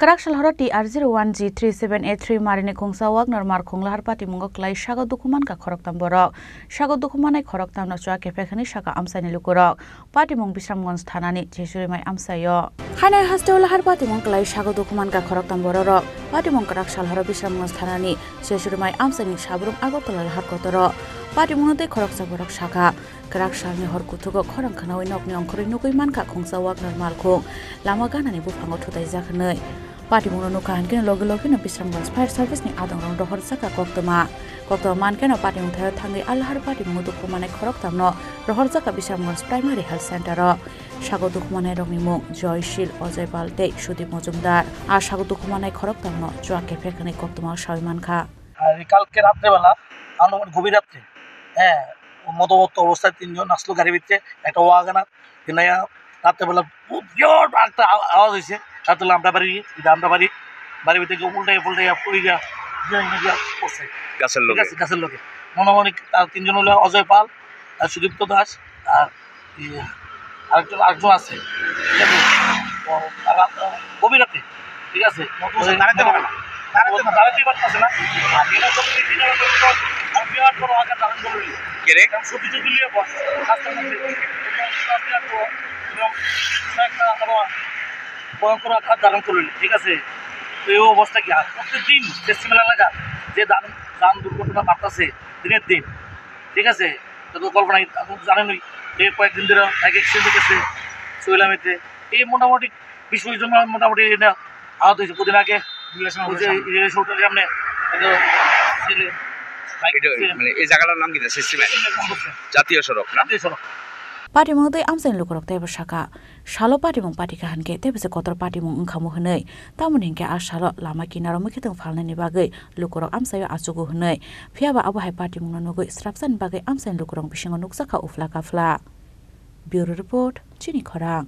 Karakshal Horati R01G3783 Marini Kungsa Wagner Mar Kunglahar Pati Mungok Lai Shago Dukuman ka Khoroktam Borok Shago Dukumanai Khoroktam no Chua Kefekhani Shaka Amsani Lukurok Pati Mung Bisramgons Thanani Jeshuri Mai Amsayo Hanai Hastol Har Pati Mung Lai Shago Dukuman ka Khoroktam Borok Pati Mung Karakshal Horo Bisramgons Thanani Jeshuri Mai Amsani Shabrum Agotolal Har Kotoro Pati Mungnote Khoroksa Borok Shaka Karakshal ni Hor Kutugo Khorang Khanawi Nokni Ongkhori Nukui Manka Kungsa Wagner Malkhung Lama Ganani Bufango Thutai Jakhnoi Pati mungno nukahan kena logi na Bisramgons Fire Service ni adang rong dohor saka koktama man kena pati mungthayo thangi alhar pati mungu dukumanai khoroktamno dohor saka Bisramgons Primary Health Center Shago dukumanai rongni mung Joyshil Ojay Balte Sudip Mojumdar আর Shago dukumanai khoroktamno Joa Kefekhani koktama shawi mankha কালকে রাত্রেবেলা আনুমান গভীর রাত্রে মদমত্ত অবস্থায় তিনজন আসলো গাড়ির ভিতরে একটা ওয়াগানার কিনাইয়া রাত্রেবেলা বিরাট একটা আওয়াজ হয়েছে রাত্রে আমরা বাড়ির ভিতরে উল্টাইয়া পড়িয়া পড়ছে গাছের লোকে মনোমনিক তার তিনজন হলো অজয় পাল আর সুদীপ্ত দাস আর আরেকজন আছে গভীর রাতে ঠিক আছে দাঁড়াতেই পারতেছে না বিরাট বড় আঘাত ধারণ করল সত্যি তুলিয়ে রাস্তার মধ্যে ভয়ঙ্কর আঘাত ধারণ করল ঠিক আছে তো এই অবস্থা কি প্রত্যেকদিন ফেস্টিভ্যাল এলাকা যে যান দুর্ঘটনা বাড়তেছে দিনের দিন ঠিক আছে তো কল্পনা জানেনই এই কয়েকদিন ধরে এক অ্যাক্সিডেন্ট হয়েছে সোহেলামিতে এই মোটামুটি 20 জন মোটামুটি আহত হয়েছে কদিন আগে সামনে ছেলে এই জায়গাটার নাম কি জাতীয় সড়ক না Pati mung dei amsen lukurok teba shaka shalo pati mung pati kahan ke teba se kotor pati mung engkamu henei tamun hingke a shalo lama kinaro mukiteng falnani bagai lukurok amsayo acugu henei phiaba abo hai pati mung nogoi strapsan bagai amsen lukurok bisingo nuksaka ufla kafla Bureau Report Chini Khorang